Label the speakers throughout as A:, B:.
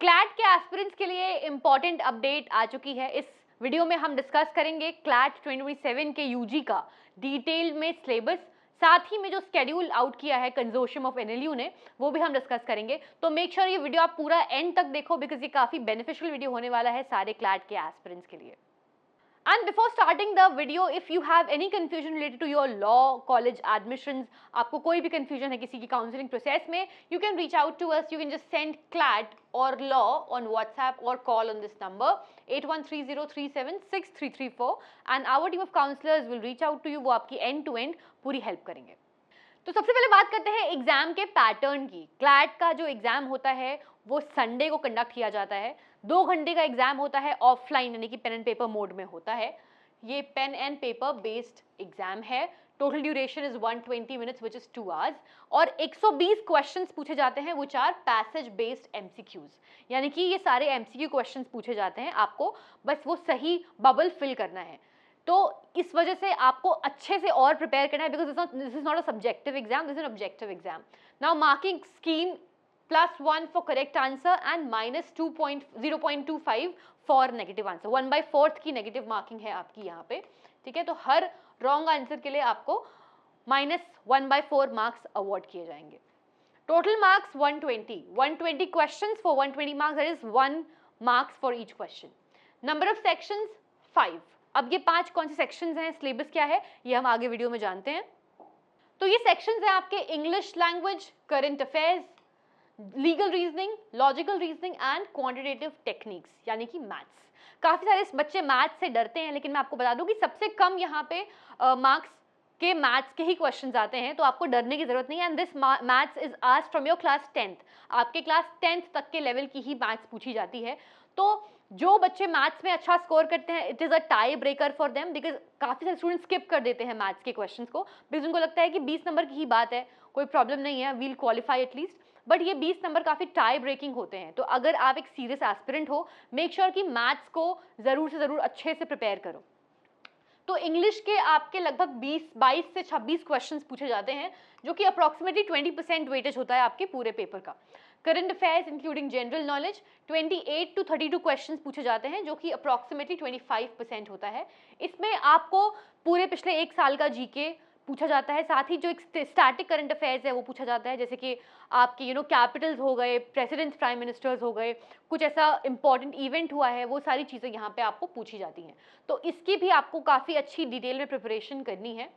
A: CLAT के aspirants के लिए इंपॉर्टेंट अपडेट आ चुकी है। इस वीडियो में हम डिस्कस करेंगे क्लैट 2027 के यूजी का डिटेल में सिलेबस, साथ ही में जो स्केड्यूल आउट किया है कंजोर्शियम ऑफ एनएलयू ने, वो भी हम डिस्कस करेंगे। तो मेक श्योर ये वीडियो आप पूरा एंड तक देखो, बिकॉज ये काफी बेनिफिशियल वीडियो होने वाला है सारे क्लैट के एस्पिरेंट्स के लिए। And before starting the video, if you have any confusion related to your law college admissions, आपको कोई भी confusion है किसी की counseling process में, you can reach out to us. You can just send CLAT or law on WhatsApp or call on this number 8130376334 and our team of counselors will reach out to you. वो आपकी end to end पूरी help करेंगे। तो सबसे पहले बात करते हैं एग्जाम के पैटर्न की। क्लैट का जो एग्जाम होता है वो संडे को कंडक्ट किया जाता है। 2 घंटे का एग्जाम होता है, ऑफलाइन यानी कि पेन एंड पेपर मोड में होता है। ये pen and paper based exam है। Total duration is 120 minutes which is 2 hours और 120 क्वेश्चंस पूछे जाते हैं which are passage based MCQs, यानी कि ये सारे एमसीक्यू क्वेश्चंस पूछे जाते हैं, आपको बस वो सही बबल फिल करना है। तो इस वजह से आपको अच्छे से और प्रिपेयर करना है, because this is not a subjective exam, this is an objective exam. Now marking scheme +1 for correct answer and -0.25 for negative answer. 1/4 की नेगेटिव मार्किंग है आपकी यहाँ पे, ठीक है। तो हर रॉन्ग आंसर के लिए आपको -1/4 मार्क्स अवॉर्ड किए जाएंगे। Total marks 120 questions for 120 marks, that is 1 marks for each question. Number of sections 5। अब ये 5 कौन से सेक्शंस हैं, सिलेबस क्या है, ये हम आगे वीडियो में जानते हैं। तो ये सेक्शंस हैं आपके English language, current affairs, legal reasoning, logical reasoning and quantitative techniques, यानी कि मैथ्स। काफी सारे बच्चे मैथ्स से डरते हैं, लेकिन मैं आपको बता दूं कि सबसे कम यहाँ पे मार्क्स के मैथ्स के ही क्वेश्चंस आते हैं, तो आपको डरने की जरूरत नहीं है। And this maths is asked from your class 10th, आपके क्लास 10th तक के लेवल की ही मैथ्स पूछी जाती है। तो जो बच्चे मैथ्स में अच्छा स्कोर करते हैं, it is a tie breaker for them, because काफी सारे स्टूडेंट स्किप कर देते हैं मैथ्स के क्वेश्चंस को, बिकॉज उनको लगता है कि 20 नंबर की ही बात है, कोई प्रॉब्लम नहीं है, वील क्वालिफाई एटलीस्ट। बट ये 20 नंबर काफी टाई ब्रेकिंग होते हैं। तो अगर आप एक सीरियस एस्पिरेंट हो, मेक श्योर कि मैथ्स को जरूर से जरूर अच्छे से प्रिपेयर करो। तो इंग्लिश के आपके लगभग 22 से 26 क्वेश्चंस पूछे जाते हैं, जो कि अप्रॉक्सीमेटली 20% वेटेज होता है आपके पूरे पेपर का। Current affairs including general knowledge 28 to 32 questions पूछे जाते हैं, जो कि अप्रॉक्सीमेटली 25% होता है। इसमें आपको पूरे पिछले 1 साल का जीके पूछा जाता है, साथ ही जो एक स्टैटिक करंट अफेयर्स है वो पूछा जाता है, जैसे कि आपके कैपिटल्स हो गए, प्रेसिडेंट्स, प्राइम मिनिस्टर्स हो गए, कुछ ऐसा इंपॉर्टेंट इवेंट हुआ है, वो सारी चीज़ें यहाँ पे आपको पूछी जाती हैं। तो इसकी भी आपको काफ़ी अच्छी डिटेल में प्रिपरेशन करनी है।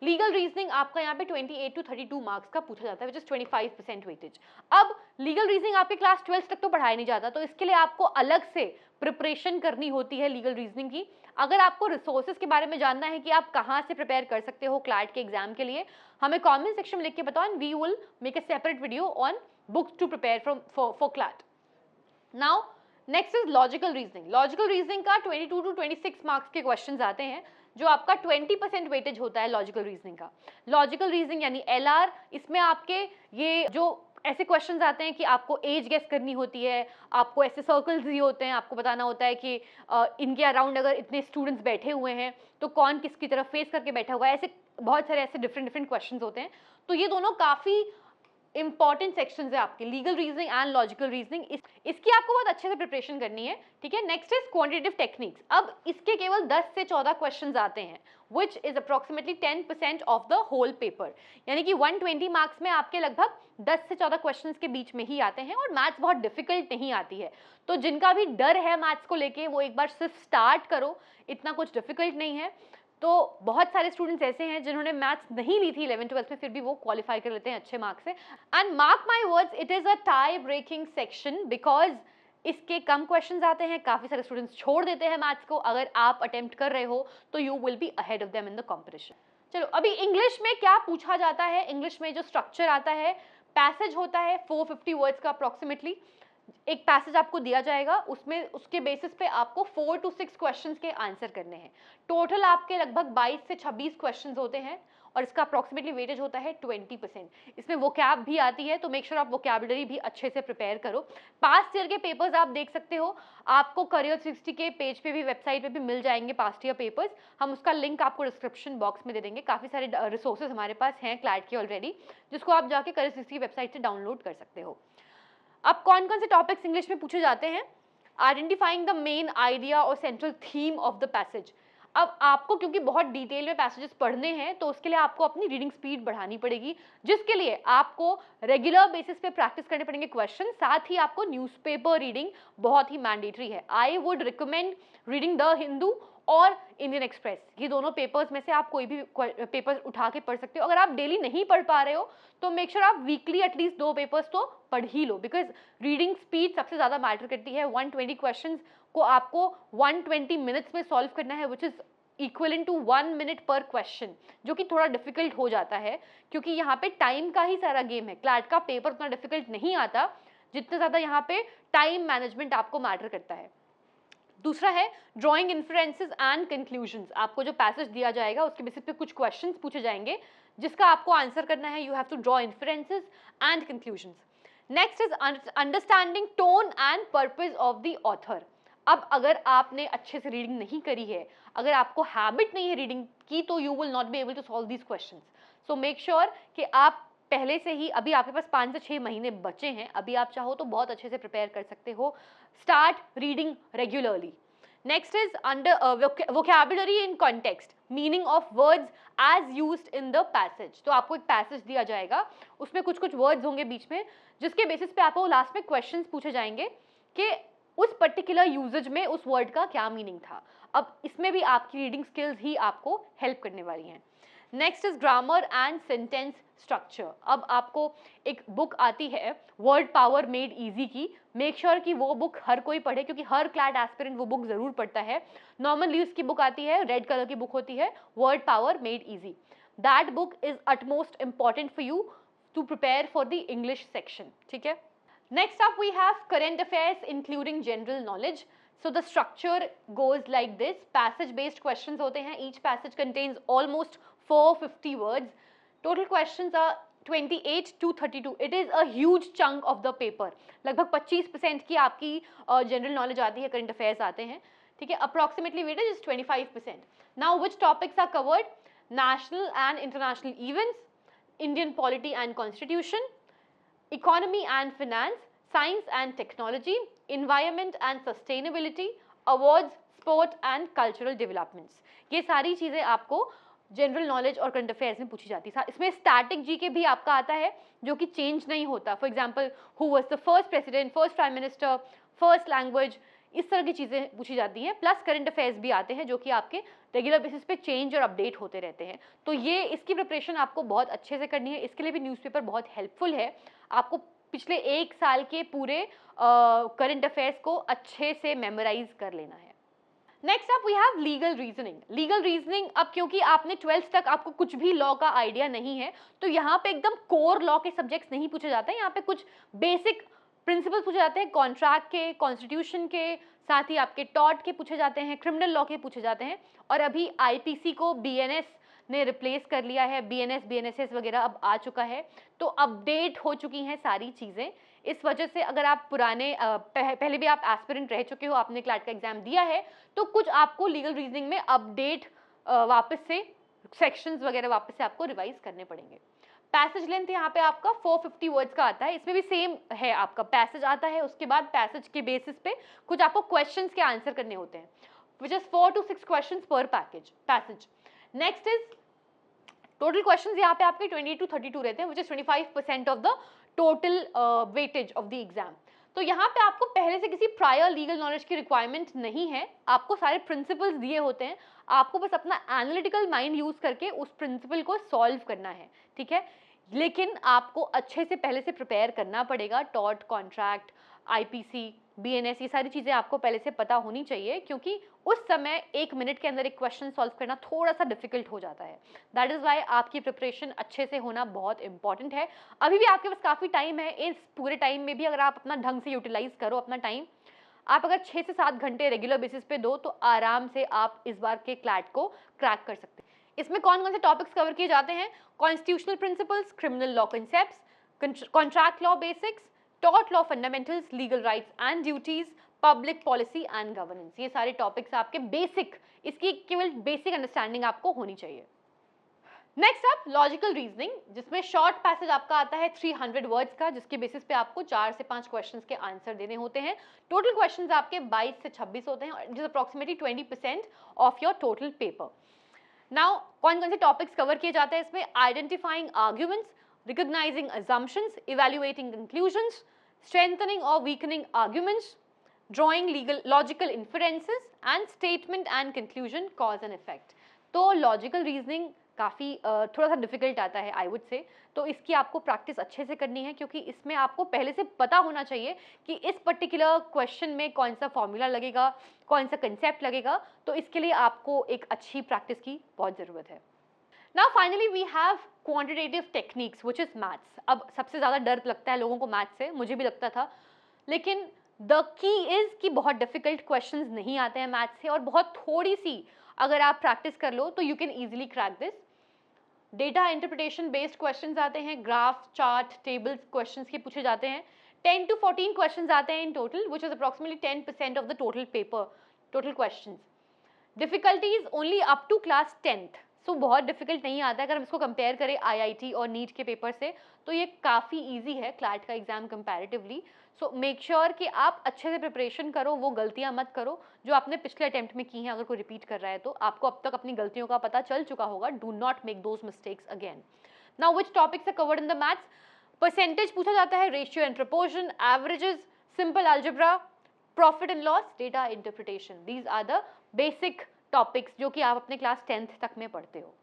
A: लीगल रीजनिंग आपका यहाँ पे 28 to 32 मार्क्स का पूछा जाता है, विच इज 25% वेटेज। अब लीगल रीजनिंग आपके क्लास 12 तक तो पढ़ाया नहीं जाता, तो इसके लिए आपको अलग से प्रिपरेशन करनी होती है लीगल रीजनिंग की। अगर आपको रिसोर्सेज के बारे में जानना है कि आप कहाँ से प्रिपेयर कर सकते हो क्लैट के एग्जाम के लिए, हमें कमेंट सेक्शन में लिख के बताओ and we will make a separate video on books to prepare for CLAT. Now next is logical reasoning. Logical reasoning का 22 to 26 मार्क्स के क्वेश्चंस आते हैं, जो आपका 20% वेटेज होता है लॉजिकल रीजनिंग का। लॉजिकल रीजनिंग यानी LR, इसमें आपके ये जो ऐसे क्वेश्चंस आते हैं कि आपको एज गेस करनी होती है, आपको ऐसे सर्कल्स दिए होते हैं, आपको बताना होता है कि इनके अराउंड अगर इतने स्टूडेंट्स बैठे हुए हैं तो कौन किसकी तरफ फेस करके बैठा हुआ है, ऐसे बहुत सारे ऐसे डिफरेंट क्वेश्चंस होते हैं। तो ये दोनों काफ़ी इंपॉर्टेंट सेक्शंस है आपके, legal reasoning and logical reasoning. इसकी आपको बहुत अच्छे से प्रिपरेशन करनी है, ठीक है। Next is quantitative techniques. अब इसके केवल 10 से 14 क्वेश्चंस आते हैं, which is approximately 10% of the whole paper, यानी कि 120 मार्क्स में आपके लगभग 10 से 14 क्वेश्चंस के बीच में ही आते हैं, और मैथ्स बहुत डिफिकल्ट नहीं आती है। तो जिनका भी डर है मैथ्स को लेके, वो एक बार सिर्फ स्टार्ट करो, इतना कुछ डिफिकल्ट नहीं है। तो बहुत सारे स्टूडेंट्स ऐसे हैं जिन्होंने मैथ्स नहीं ली थी 11th-12th में, फिर भी वो क्वालिफाई कर लेते हैं अच्छे मार्क्स से। And mark my words, it is a tie breaking section, because इसके कम क्वेश्चंस आते हैं, काफी सारे स्टूडेंट्स छोड़ देते हैं मैथ्स को। अगर आप अटेम्प्ट कर रहे हो तो you will be ahead of them in the competition. चलो, अभी इंग्लिश में क्या पूछा जाता है। इंग्लिश में जो स्ट्रक्चर आता है, पैसेज होता है 450 वर्ड्स का अप्रोक्सीमेटली। एक पैसेज आपको दिया जाएगा, उसमें उसके बेसिस पे आपको 4 to 6 क्वेश्चंस के आंसर करने हैं। टोटल आपके लगभग 22 से 26 क्वेश्चंस होते हैं, और इसका अप्रोक्सीमेटली वेटेज होता है 20%। इसमें वोकैब भी आती है, तो मेक श्योर आप वोकैबुलरी भी अच्छे से प्रिपेयर करो। पास्ट ईयर के पेपर्स आप देख सकते हो, आपको करियर 60 के पेज पे भी, वेबसाइट पे भी मिल जाएंगे पास्ट ईयर पेपर्स। हम उसका लिंक आपको डिस्क्रिप्शन बॉक्स में दे देंगे। काफ़ी सारे रिसोर्सेज हमारे पास हैं क्लैट के ऑलरेडी, जिसको आप जाके करियर 60 वेबसाइट से डाउनलोड कर सकते हो। अब कौन कौन से टॉपिक्स इंग्लिश में पूछे जाते हैं? आइडेंटिफाइंग द मेन आइडिया और central theme of the passage. अब आपको क्योंकि बहुत डिटेल में पैसेजेस पढ़ने हैं तो उसके लिए आपको अपनी रीडिंग स्पीड बढ़ानी पड़ेगी, जिसके लिए आपको रेगुलर बेसिस पे प्रैक्टिस करने पड़ेंगे क्वेश्चन। साथ ही आपको न्यूज़पेपर रीडिंग बहुत ही मैंडेटरी है। I would recommend reading the Hindu और इंडियन एक्सप्रेस, ये दोनों पेपर्स में से आप कोई भी पेपर उठा के पढ़ सकते हो। अगर आप डेली नहीं पढ़ पा रहे हो तो मेक श्योर आप वीकली एटलीस्ट 2 पेपर्स तो पढ़ ही लो, बिकॉज रीडिंग स्पीड सबसे ज़्यादा मैटर करती है। 120 क्वेश्चंस को आपको 120 मिनट्स में सॉल्व करना है, which is equivalent to 1 minute per question, जो कि थोड़ा डिफिकल्ट हो जाता है क्योंकि यहाँ पे टाइम का ही सारा गेम है। क्लैट का पेपर उतना डिफिकल्ट नहीं आता जितना ज़्यादा यहाँ पे टाइम मैनेजमेंट आपको मैटर करता है। दूसरा है ड्राइंग इन्फ्रेंसेस एंड कंक्लूजन्स। आपको जो पैसेज दिया जाएगा उसके बेसिस पे कुछ क्वेश्चंस पूछे जाएंगे जिसका आपको आंसर करना है। You have to draw inferences and conclusions. Next is understanding tone and purpose of the author. अब अगर आपने अच्छे से रीडिंग नहीं करी है, अगर आपको हैबिट नहीं है रीडिंग की, तो you will not be able to solve these questions. So make sure कि आप पहले से ही, अभी आपके पास 5 से 6 महीने बचे हैं, अभी आप चाहो तो बहुत अच्छे से प्रिपेयर कर सकते हो। Start reading regularly. Next is under vocabulary in context, meaning of words as used in the passage. तो आपको एक पैसेज दिया जाएगा, उसमें कुछ कुछ वर्ड्स होंगे बीच में, जिसके बेसिस पे आपको लास्ट में क्वेश्चंस पूछे जाएंगे कि उस पर्टिकुलर यूजेज में उस वर्ड का क्या मीनिंग था। अब इसमें भी आपकी रीडिंग स्किल्स ही आपको हेल्प करने वाली हैं। Next is grammar and sentence structure. अब आपको एक बुक आती है वर्ड पावर मेड इजी की, मेक श्योर कि वो बुक हर कोई पढ़े क्योंकि हर क्लैट एस्पिरेंट वो बुक जरूर पढ़ता है। नॉर्मली उसकी बुक आती है, रेड कलर की बुक होती है, word power made easy. That book is utmost important for you to prepare for the English section, ठीक है। Next up we have current affairs including general knowledge. So the structure goes like this. Passage based questions होते हैं. Each passage contains almost 450 words. Total questions are 28 to 32. It is a huge chunk of the paper. लगभग 25% की आपकी general knowledge आती है, current affairs आते हैं, ठीक है। Approximately weightage is 25%. Now which topics are covered? National and international events, Indian polity and constitution, economy and finance, science and technology, environment and sustainability, awards, sport and cultural developments. ये सारी चीज़ें आपको general knowledge और current affairs में पूछी जाती है। इसमें स्टैटिक जीके भी आपका आता है जो कि चेंज नहीं होता। For example, who was the first president, first prime minister, first language, इस तरह की चीज़ें पूछी जाती हैं। प्लस करंट अफेयर्स भी आते हैं जो कि आपके रेगुलर बेसिस पे चेंज और अपडेट होते रहते हैं। तो ये इसकी प्रिपरेशन आपको बहुत अच्छे से करनी है। इसके लिए भी न्यूज़पेपर बहुत हेल्पफुल है। आपको पिछले 1 साल के पूरे करंट अफेयर्स को अच्छे से मेमोराइज कर लेना है। Next up we have legal reasoning. Legal reasoning, अब क्योंकि आपने 12th तक आपको कुछ भी लॉ का आइडिया नहीं है तो यहाँ पे एकदम कोर लॉ के सब्जेक्ट्स नहीं पूछे जाते हैं। यहाँ पे कुछ बेसिक प्रिंसिपल्स पूछे जाते हैं, कॉन्ट्रैक्ट के, कॉन्स्टिट्यूशन के, साथ ही आपके टॉर्ट के पूछे जाते हैं, क्रिमिनल लॉ के पूछे जाते हैं। और अभी आईपीसी को बीएनएस ने रिप्लेस कर लिया है, बीएनएस, बीएनएसएस वगैरह अब आ चुका है, तो अपडेट हो चुकी हैं सारी चीज़ें। इस वजह से अगर आप पुराने पहले भी आप एस्पिरेंट रह चुके हो, आपने क्लैट का एग्जाम दिया है, तो कुछ आपको लीगल रीजनिंग में अपडेट वापस से सेक्शंस वगैरह वापस से आपको रिवाइज करने पड़ेंगे। पैसेज लेंथ यहाँ पे आपका 450 वर्ड्स का आता है। इसमें भी सेम है, आपका पैसेज आता है, उसके बाद पैसेज के बेसिस पे कुछ आपको क्वेश्चंस के आंसर करने होते हैं, विच इज 4 to 6 क्वेश्चंस पर passage. Next is total questions यहाँ पे आपके 20 to 32 रहते हैं, which is 25% of the total weightage of the exam. तो यहाँ पे आपको पहले से किसी प्रायर लीगल नॉलेज की रिक्वायरमेंट नहीं है, आपको सारे प्रिंसिपल्स दिए होते हैं, आपको बस अपना एनालिटिकल माइंड यूज करके उस प्रिंसिपल को सॉल्व करना है, ठीक है। लेकिन आपको अच्छे से पहले से प्रिपेयर करना पड़ेगा। टॉर्ट, कॉन्ट्रैक्ट, आईपीसी, बीएनएस, ये सारी चीज़ें आपको पहले से पता होनी चाहिए क्योंकि उस समय 1 मिनट के अंदर एक क्वेश्चन सॉल्व करना थोड़ा सा डिफिकल्ट हो जाता है। दैट इज़ वाई आपकी प्रिपरेशन अच्छे से होना बहुत इंपॉर्टेंट है। अभी भी आपके पास काफ़ी टाइम है, इस पूरे टाइम में भी अगर आप अपना ढंग से यूटिलाइज करो अपना टाइम, आप अगर 6 से 7 घंटे रेगुलर बेसिस पे दो तो आराम से आप इस बार के क्लैट को क्रैक कर सकते हैं। इसमें कौन कौन से टॉपिक्स कवर किए जाते हैं? Constitutional principles, criminal law concepts, contract law basics, tort law fundamentals, legal rights and duties, public policy and governance. ये सारे टॉपिक्स आपके बेसिक, इसकी केवल बेसिक अंडरस्टैंडिंग आपको होनी चाहिए। नेक्स्ट अप लॉजिकल रीजनिंग, जिसमें शॉर्ट पैसेज आपका आता है 300 वर्ड्स का, जिसके बेसिस पे आपको 4 से 5 क्वेश्चंस के आंसर देने होते हैं। टोटल क्वेश्चंस आपके 22 से 26 होते हैं, जिस approximately 20% of your total paper. Now कौन कौन से टॉपिक्स कवर किए जाते हैं इसमें? Identifying arguments, recognising assumptions, evaluating conclusions, strengthening और weakening arguments, drawing legal logical inferences and statement and conclusion, cause and effect. तो लॉजिकल रीजनिंग काफ़ी थोड़ा सा डिफिकल्ट आता है आई वुड से, तो इसकी आपको प्रैक्टिस अच्छे से करनी है, क्योंकि इसमें आपको पहले से पता होना चाहिए कि इस पर्टिकुलर क्वेश्चन में कौन सा फॉर्मूला लगेगा, कौन सा कंसेप्ट लगेगा। तो इसके लिए आपको एक अच्छी प्रैक्टिस की बहुत ज़रूरत है। Now finally we have quantitative techniques which is maths. अब सबसे ज़्यादा डर लगता है लोगों को मैथ्स से, मुझे भी लगता था, लेकिन द की इज़ कि बहुत डिफिकल्ट क्वेश्चंस नहीं आते हैं मैथ्स से, और बहुत थोड़ी सी अगर आप प्रैक्टिस कर लो तो you can easily crack this. Data interpretation based questions आते हैं, ग्राफ, चार्ट, टेबल्स क्वेश्चंस के पूछे जाते हैं। 10 to 14 क्वेश्चंस आते हैं in total, which is approximately 10% of the total paper, total questions. Difficulties only up to class 10th, so बहुत difficult नहीं आता है। अगर हम इसको कंपेयर करें आईआईटी और नीट के पेपर से, तो ये काफ़ी इजी है क्लैट का एग्जाम कंपैरेटिवली। सो मेक श्योर कि आप अच्छे से प्रिपरेशन करो, वो गलतियां मत करो जो आपने पिछले अटेम्प्ट में की हैं। अगर कोई रिपीट कर रहा है तो आपको अब तक अपनी गलतियों का पता चल चुका होगा। Do not make those mistakes again. Now which topics are covered in the maths? Percentage पूछा जाता है, ratio and proportion, averages, simple algebra, profit and loss, data interpretation. These are the basic topics जो कि आप अपने class 10th तक में पढ़ते हो।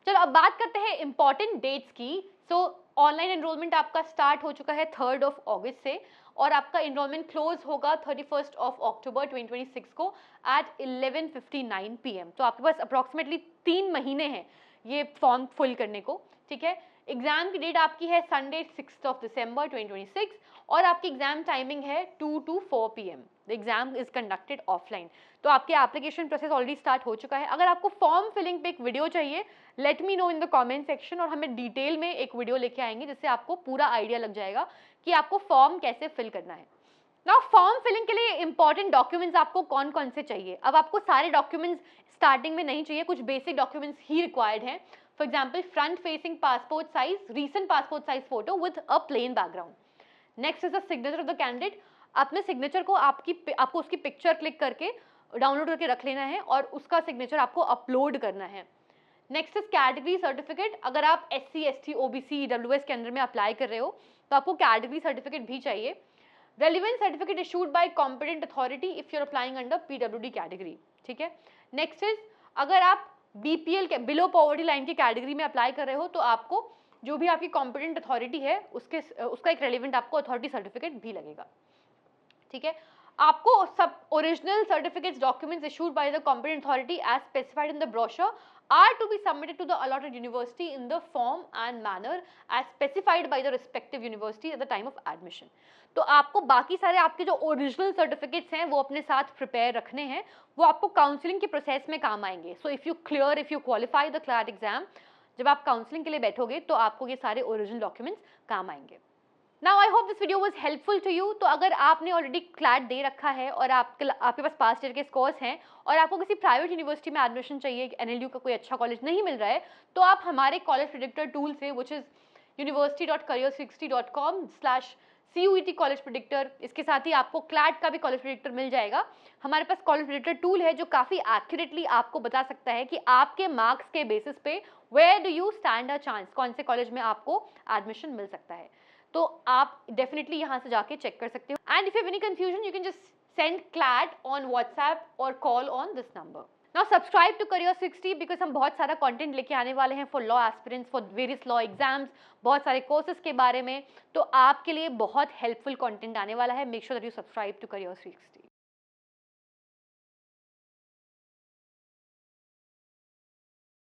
A: चलो अब बात करते हैं इंपॉर्टेंट डेट्स की। सो ऑनलाइन एनरोलमेंट आपका स्टार्ट हो चुका है 3rd of August से, और आपका एनरोलमेंट क्लोज होगा 31st of October 2026 को एट 11:59 PM। तो आपके पास अप्रॉक्सीमेटली 3 महीने हैं ये फॉर्म फिल करने को, ठीक है। एग्जाम की डेट आपकी है संडे 6th of December 2026, और आपकी एग्जाम टाइमिंग है 2 to 4 PM। The exam is conducted offline. तो आपके एप्लीकेशन प्रोसेस ऑलरेडी स्टार्ट हो चुका है। अगर आपको फॉर्म फिलिंग पे एक वीडियो चाहिए, let me know in the comment section, और हमें डिटेल में एक वीडियो लेके आएंगे जिससे आपको पूरा आइडिया लग जाएगा कि आपको फॉर्म कैसे फिल करना है। नाउ फॉर्म फिलिंग के लिए इंपॉर्टेंट डॉक्यूमेंट्स आपको कौन कौन से चाहिए? अब आपको सारे डॉक्यूमेंट्स स्टार्टिंग में नहीं चाहिए, कुछ बेसिक डॉक्यूमेंट्स ही रिक्वायर्ड हैं। For example front facing passport size, recent passport size photo with a plain background. Next is the signature of the candidate. अपने सिग्नेचर को आपको उसकी पिक्चर क्लिक करके डाउनलोड करके रख लेना है, और उसका सिग्नेचर आपको अपलोड करना है। Next is category certificate. अगर आप SC, ST, OBC, EWS के अंदर में अप्लाई कर रहे हो तो आपको कैटेगरी सर्टिफिकेट भी चाहिए। Relevant certificate issued by competent authority if you are applying under PWD category, ठीक है। नेक्स्ट इज अगर आप BPL के बिलो पॉवर्टी लाइन की कैटेगरी में अप्लाई कर रहे हो तो आपको जो भी आपकी कॉम्पिटेंट अथॉरिटी है उसका एक रेलिवेंट आपको अथॉरिटी सर्टिफिकेट भी लगेगा, ठीक है। आपको सब original certificates documents issued by the competent authority as specified in the brochure are to be submitted to the allotted university in the form and manner as specified by the respective university at the time of admission। तो आपको बाकी सारे आपके जो original certificates हैं वो अपने साथ प्रिपेयर रखने हैं, वो आपको काउंसलिंग के प्रोसेस में काम आएंगे। So if you qualify the CLAT exam, जब आप काउंसलिंग के लिए बैठोगे तो आपको ये सारे ओरिजिनल डॉक्यूमेंट्स काम आएंगे। Now I hope this video was helpful to you. तो अगर आपने ऑलरेडी क्लैट दे रखा है और आपके पास पास्ट ईयर के स्कोर्स हैं और आपको किसी प्राइवेट यूनिवर्सिटी में एडमिशन चाहिए, NLU का कोई अच्छा कॉलेज नहीं मिल रहा है, तो आप हमारे कॉलेज प्रेडिक्टर टूल से, which is university.careers60.com/CUET college predictor, इसके साथ ही आपको क्लैट का भी कॉलेज प्रेडिक्टर मिल जाएगा। हमारे पास कॉलेज प्रेडिक्टर टूल है जो काफ़ी एक्यूरेटली आपको बता सकता है कि आपके मार्क्स के बेसिस पे where do you stand a chance, कौन से कॉलेज में आपको एडमिशन मिल सकता है। तो आप डेफिनेटली यहाँ से जाके चेक कर सकते हो। And if you have any confusion you can just send CLAT on WhatsApp और call on this number. Now subscribe to career 60 because हम बहुत सारा कंटेंट लेके आने वाले हैं for law aspirants, for various law exams, बहुत सारे कोर्सेज के बारे में। तो आपके लिए बहुत हेल्पफुल कंटेंट आने वाला है। Make sure that you subscribe to career 60।